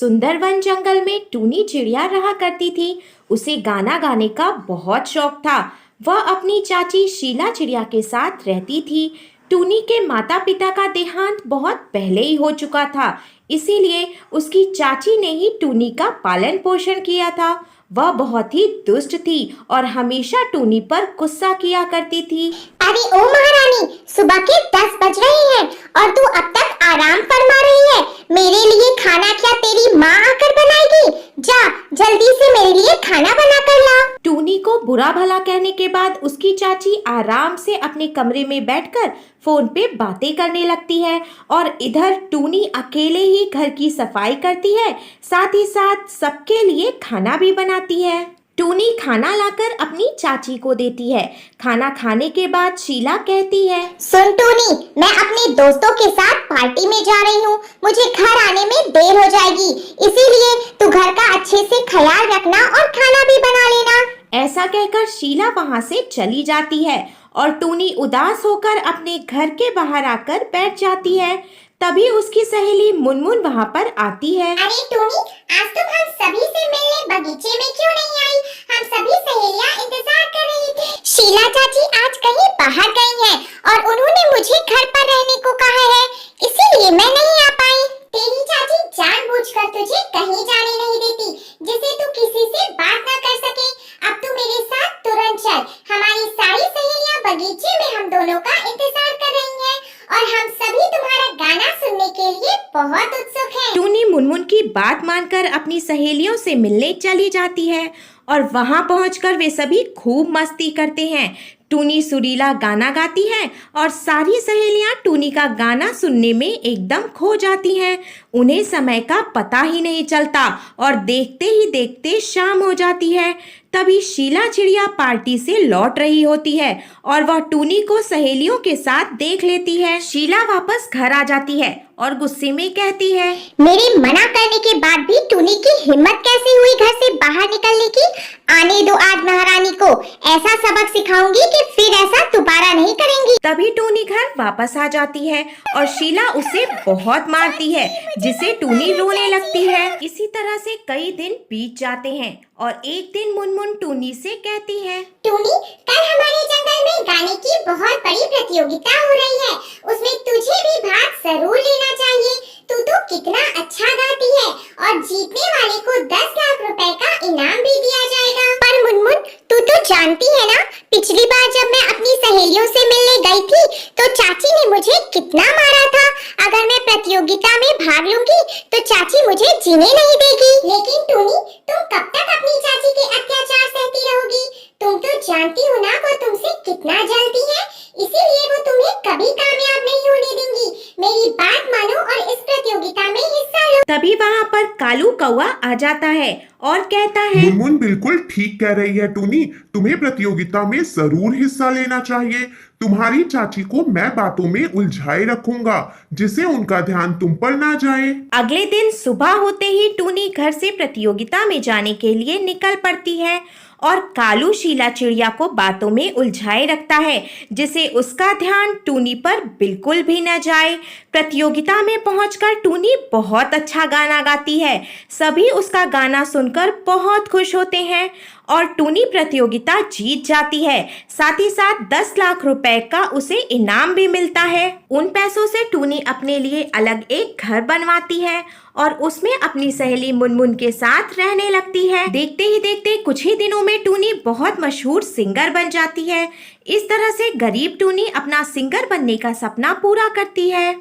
सुंदर वन जंगल में टूनी चिड़िया रहा करती थी। उसे गाना गाने का बहुत शौक था। वह अपनी चाची शीला चिड़िया के साथ रहती थी। टूनी के माता पिता का देहांत बहुत पहले ही हो चुका था, इसीलिए उसकी चाची ने ही टूनी का पालन पोषण किया था। वह बहुत ही दुष्ट थी और हमेशा टूनी पर गुस्सा किया करती थी। अरे ओ महारानी, सुबह के 10 बज रहे हैं और तू अब तक आराम फरमा रही है। मेरे लिए खाना क्या तेरी माँ आकर बनाएगी? जा जल्दी से मेरे लिए खाना बना कर ला। टूनी को बुरा भला कहने के बाद उसकी चाची आराम से अपने कमरे में बैठकर फोन पे बातें करने लगती है और इधर टूनी अकेले ही घर की सफाई करती है, साथ ही साथ सबके लिए खाना भी बनाती है। टूनी खाना लाकर अपनी चाची को देती है। खाना खाने के बाद शीला कहती है, सुन टूनी, मैं अपने दोस्तों के साथ पार्टी में जा रही हूँ। मुझे घर आने में देर हो जाएगी, इसीलिए तू घर का अच्छे से ख्याल रखना और खाना भी बना लेना। ऐसा कहकर शीला वहाँ से चली जाती है और टूनी उदास होकर अपने घर के बाहर आकर बैठ जाती है। तभी उसकी सहेली मुनमुन वहाँ पर आती है। अरे टूनी, आज तुम हम सभी से मिलने बगीचे में क्यों नहीं आई? हम सभी सहेलियां इंतजार कर रही थी। शीला चाची आज कहीं बाहर गई हैं और उन्होंने मुझे घर पर रहने को कहा है, इसीलिए मैं नहीं आ पाई। तेरी चाची जानबूझकर तुझे कहीं जाने नहीं देती, जिससे तू किसी से बात न कर सके। अब तू मेरे साथ तुरंत चल। हमारी सारी सहेलियां बगीचे में हम दोनों का इंतजार कर रही हैं और हम सभी तुम्हारा गाना सुनने के लिए बहुत उत्सुक हैं। टूनी मुनमुन की बात मानकर अपनी सहेलियों से मिलने चली जाती है और वहां पहुंचकर वे सभी खूब मस्ती करते हैं। टूनी सुरीला गाना गाती है और सारी सहेलियां टूनी का गाना सुनने में एकदम खो जाती हैं। उन्हें समय का पता ही नहीं चलता और देखते ही देखते शाम हो जाती है। तभी शीला चिड़िया पार्टी से लौट रही होती है और वह टूनी को सहेलियों के साथ देख लेती है। शीला वापस घर आ जाती है और गुस्से में कहती है, मेरे मना करने के बाद भी टूनी की हिम्मत कैसे हुई घर से बाहर निकलने की? आने दो आज महारानी को, ऐसा सबक सिखाऊंगी कि फिर ऐसा दोबारा नहीं करेंगी। तभी टूनी घर वापस आ जाती है और शीला उसे बहुत मारती है, जिसे टूनी रोने लगती है। इसी तरह से कई दिन बीत जाते हैं और एक दिन मुनमुन टूनी से कहती है, टूनी, कल हमारे जंगल में गाने की बहुत बड़ी प्रतियोगिता हो रही है, उसमें तुझे भी भाग जरूर लेना चाहिए। तू तो कितना अच्छा गाती है और जीतने वाले को 10 लाख रुपए का इनाम भी दिया जाएगा। पर मुनमुन, तू तो जानती है ना, पिछली बार जब मैं अपनी सहेलियों से मिलने गई थी तो चाची ने मुझे कितना मारा था। अगर मैं प्रतियोगिता में भाग लूंगी तो चाची मुझे जीने नहीं देगी। लेकिन टूनी, तुम कब तक अपनी चाची के अत्याचार सहती रहोगी? तुम तो जानती हो ना वो तुमसे कितना जलती है, इसीलिए वो तुम्हें कभी कामयाब नहीं होने देंगी। मेरी बात मानो और इस प्रतियोगिता में हिस्सा लो। तभी वहाँ पर कालू कौवा आ जाता है और कहता है, मुनमुन बिल्कुल ठीक कह रही है टूनी, तुम्हें प्रतियोगिता में जरूर हिस्सा लेना चाहिए। तुम्हारी चाची को मैं बातों में उलझाए रखूंगा, जिससे उनका ध्यान तुम पर ना जाए। अगले दिन सुबह होते ही टूनी घर से प्रतियोगिता में जाने के लिए निकल पड़ती है और कालू शीला चिड़िया को बातों में उलझाए रखता है, जिससे उसका ध्यान टूनी पर बिल्कुल भी न जाए। प्रतियोगिता में पहुंचकर टूनी बहुत अच्छा गाना गाती है। सभी उसका गाना सुनकर बहुत खुश होते हैं और टूनी प्रतियोगिता जीत जाती है। साथ ही साथ 10 लाख रुपए का उसे इनाम भी मिलता है। उन पैसों से टूनी अपने लिए अलग एक घर बनवाती है और उसमें अपनी सहेली मुनमुन के साथ रहने लगती है। देखते ही देखते कुछ ही दिनों में टूनी बहुत मशहूर सिंगर बन जाती है। इस तरह से गरीब टूनी अपना सिंगर बनने का सपना पूरा करती है।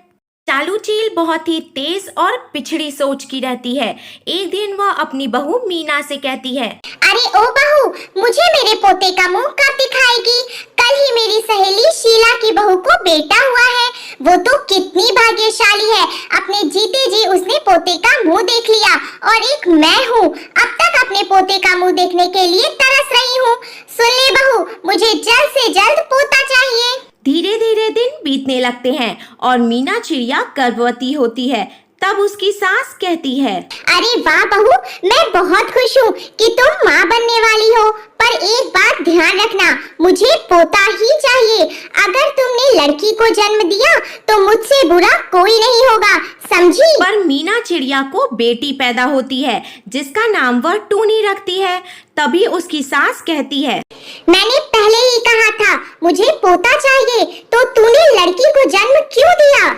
चालू चील बहुत ही तेज और पिछड़ी सोच की रहती है। एक दिन वह अपनी बहू मीना से कहती है, अरे ओ बहू, मुझे मेरे पोते का मुंह कब दिखाएगी? कल ही मेरी सहेली शीला की बहू को बेटा हुआ है। वो तो कितनी भाग्यशाली है, अपने जीते जी उसने पोते का मुंह देख लिया और एक मैं हूँ, अब तक अपने पोते का मुंह देखने के लिए तरस रही हूँ। सुन ले बहू, मुझे जल्द से जल्द पोता चाहिए। धीरे धीरे दिन बीतने लगते हैं और मीना चिड़िया गर्भवती होती है। तब उसकी सास कहती है, अरे वाह बहू, मैं बहुत खुश हूँ कि तुम माँ बनने वाली हो। पर एक बात ध्यान रखना, मुझे पोता ही चाहिए। अगर तुमने लड़की को जन्म दिया तो मुझसे बुरा कोई नहीं होगा, समझी? पर मीना चिड़िया को बेटी पैदा होती है जिसका नाम वह टूनी रखती है। तभी उसकी सास कहती है, मैंने पहले ही कहा था मुझे पोता चाहिए, तो तूने लड़की को जन्म क्यों दिया?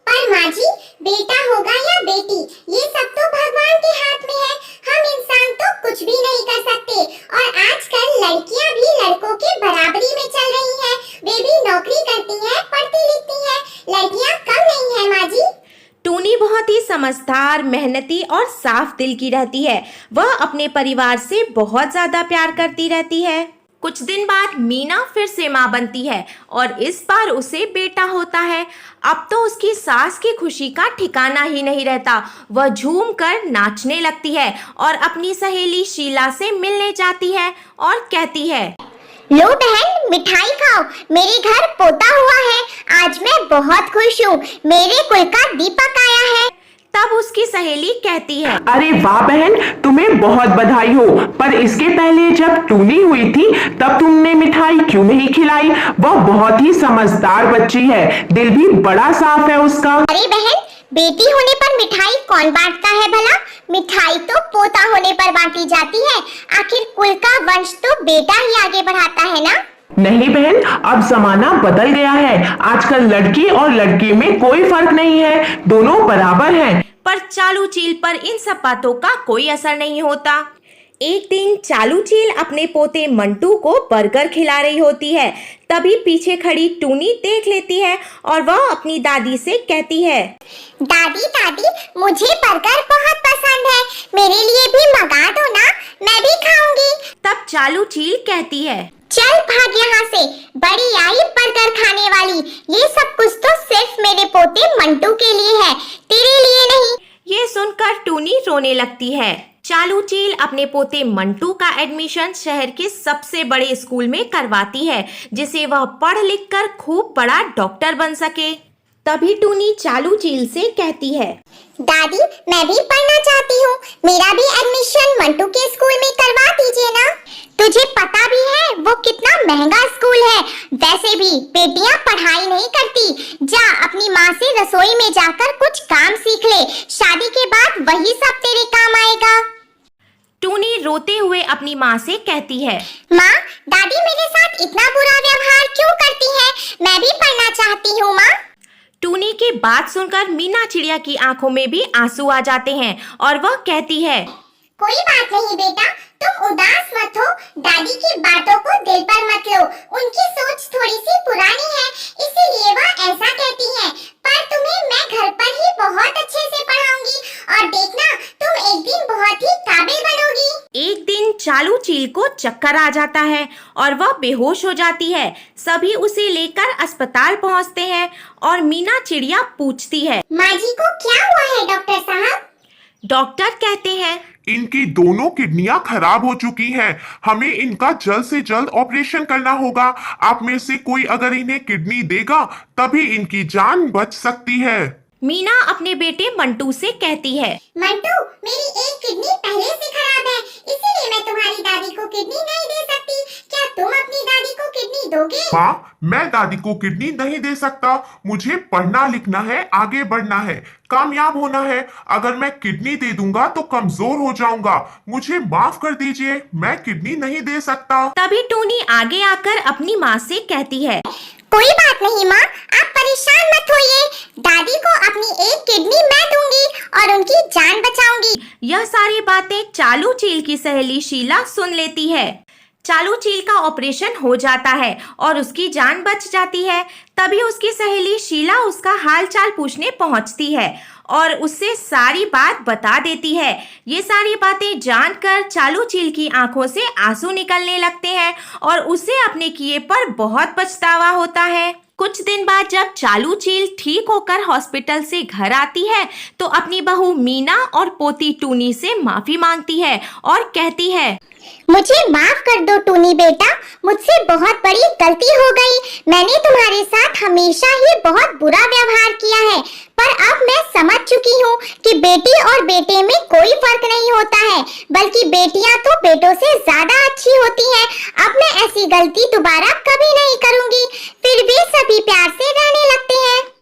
पर माँ जी, बेटा होगा या बेटी, ये सब तो भगवान के हाथ में है। हम इंसान तो कुछ भी नहीं कर सकते। और आजकल लड़कियां भी लड़कों के बराबरी में चल रही हैं। वे भी नौकरी करती हैं, पढ़ती लिखती हैं। लड़कियां कम नहीं है माँ जी। टूनी बहुत ही समझदार, मेहनती और साफ दिल की रहती है। वह अपने परिवार से बहुत ज्यादा प्यार करती रहती है। कुछ दिन बाद मीना फिर से माँ बनती है और इस बार उसे बेटा होता है। अब तो उसकी सास की खुशी का ठिकाना ही नहीं रहता। वह झूम कर नाचने लगती है और अपनी सहेली शीला से मिलने जाती है और कहती है, लो बहन, मिठाई खाओ, मेरे घर पोता हुआ है। आज मैं बहुत खुश हूँ, मेरे कुल का दीपक आया है। तब उसकी सहेली कहती है, अरे वाह बहन, तुम्हें बहुत बधाई हो। पर इसके पहले जब टूनी हुई थी तब तुमने मिठाई क्यों नहीं खिलाई? वह बहुत ही समझदार बच्ची है, दिल भी बड़ा साफ है उसका। अरे बहन, बेटी होने पर मिठाई कौन बांटता है भला? मिठाई तो पोता होने पर बांटी जाती है। आखिर कुल का वंश तो बेटा ही आगे बढ़ाता है ना? नहीं बहन, अब जमाना बदल गया है। आजकल लड़की और लड़के में कोई फर्क नहीं है, दोनों बराबर हैं। पर चालू चील पर इन सब बातों का कोई असर नहीं होता। एक दिन चालू चील अपने पोते मंटू को बर्गर खिला रही होती है। तभी पीछे खड़ी टूनी देख लेती है और वह अपनी दादी से कहती है, दादी दादी, मुझे बर्गर बहुत पसंद है, मेरे लिए भी मंगा दो ना, मैं भी खाऊंगी। तब चालू चील कहती है, चल भाग यहाँ से, बड़ी आई बर्गर खाने वाली। ये सब कुछ तो सिर्फ मेरे पोते मंटू के लिए है, तेरे लिए नहीं। ये सुनकर टूनी रोने लगती है। चालू चील अपने पोते मंटू का एडमिशन शहर के सबसे बड़े स्कूल में करवाती है जिसे वह पढ़ लिख कर खूब बड़ा डॉक्टर बन सके। तभी टूनी चालू चील से कहती है, दादी, मैं भी पढ़ना चाहती हूँ, मेरा भी एडमिशन मंटू के स्कूल में करवा दीजिए ना। तुझे पता भी है वो कितना महंगा स्कूल है। वैसे भी बेटियां पढ़ाई नहीं करती। जा अपनी माँ से रसोई में जाकर कुछ काम सीख ले, शादी के बाद वही सब तेरे काम आएगा। टूनी रोते हुए अपनी माँ से कहती है, माँ, दादी मेरे साथ इतना बुरा व्यवहार क्यों करती है? मैं भी पढ़ना चाहती हूँ माँ। टूनी की बात सुनकर मीना चिड़िया की आंखों में भी आंसू आ जाते हैं और वह कहती है, कोई बात नहीं बेटा, तुम उदास मत हो। दादी की बातों को दिल पर मत लो, उनकी सोच थोड़ी सी पुरानी है, इसीलिए वह ऐसा कहती हैं। पर तुम्हें मैं घर पर ही बहुत अच्छे से पढ़ाऊंगी और देखना तुम एक दिन बहुत ही काबिल बनोगी। एक दिन चालू चील को चक्कर आ जाता है और वह बेहोश हो जाती है। सभी उसे लेकर अस्पताल पहुंचते हैं और मीना चिड़िया पूछती है, माँ जी को क्या हुआ है डॉक्टर साहब? डॉक्टर कहते हैं, इनकी दोनों किडनियां खराब हो चुकी हैं। हमें इनका जल्द से जल्द ऑपरेशन करना होगा। आप में से कोई अगर इन्हें किडनी देगा तभी इनकी जान बच सकती है। मीना अपने बेटे मंटू से कहती है, मंटू, मेरी एक किडनी पहले से खराब है, इसीलिए मैं तुम्हारी दादी को किडनी नहीं दे सकती। क्या तुम अपनी दादी को किडनी दोगे? माँ, मैं दादी को किडनी नहीं दे सकता। मुझे पढ़ना लिखना है, आगे बढ़ना है, कामयाब होना है। अगर मैं किडनी दे दूंगा तो कमजोर हो जाऊंगा। मुझे माफ कर दीजिए, मैं किडनी नहीं दे सकता। तभी टूनी आगे आकर अपनी माँ से कहती है, कोई बात नहीं माँ, आप परेशान मत होइए। दादी को अपनी एक किडनी मैं दूंगी और उनकी जान बचाऊंगी। यह सारी बातें चालू चील की सहेली शीला सुन लेती है। चालू चील का ऑपरेशन हो जाता है और उसकी जान बच जाती है। तभी उसकी सहेली शीला उसका हालचाल पूछने पहुंचती है और उससे सारी बात बता देती है। ये सारी बातें जानकर चालू चील की आंखों से आंसू निकलने लगते हैं और उसे अपने किए पर बहुत पछतावा होता है। कुछ दिन बाद जब चालू चील ठीक होकर हॉस्पिटल से घर आती है तो अपनी बहू मीना और पोती टूनी से माफी मांगती है और कहती है, मुझे माफ कर दो टूनी बेटा, मुझसे बहुत बड़ी गलती हो गई। मैंने तुम्हारे साथ हमेशा ही बहुत बुरा व्यवहार किया है, पर अब मैं समझ चुकी हूँ होता है, बल्कि बेटियां तो बेटों से ज्यादा अच्छी होती हैं। अब मैं ऐसी गलती दोबारा कभी नहीं करूंगी। फिर भी सभी प्यार से रहने लगते हैं।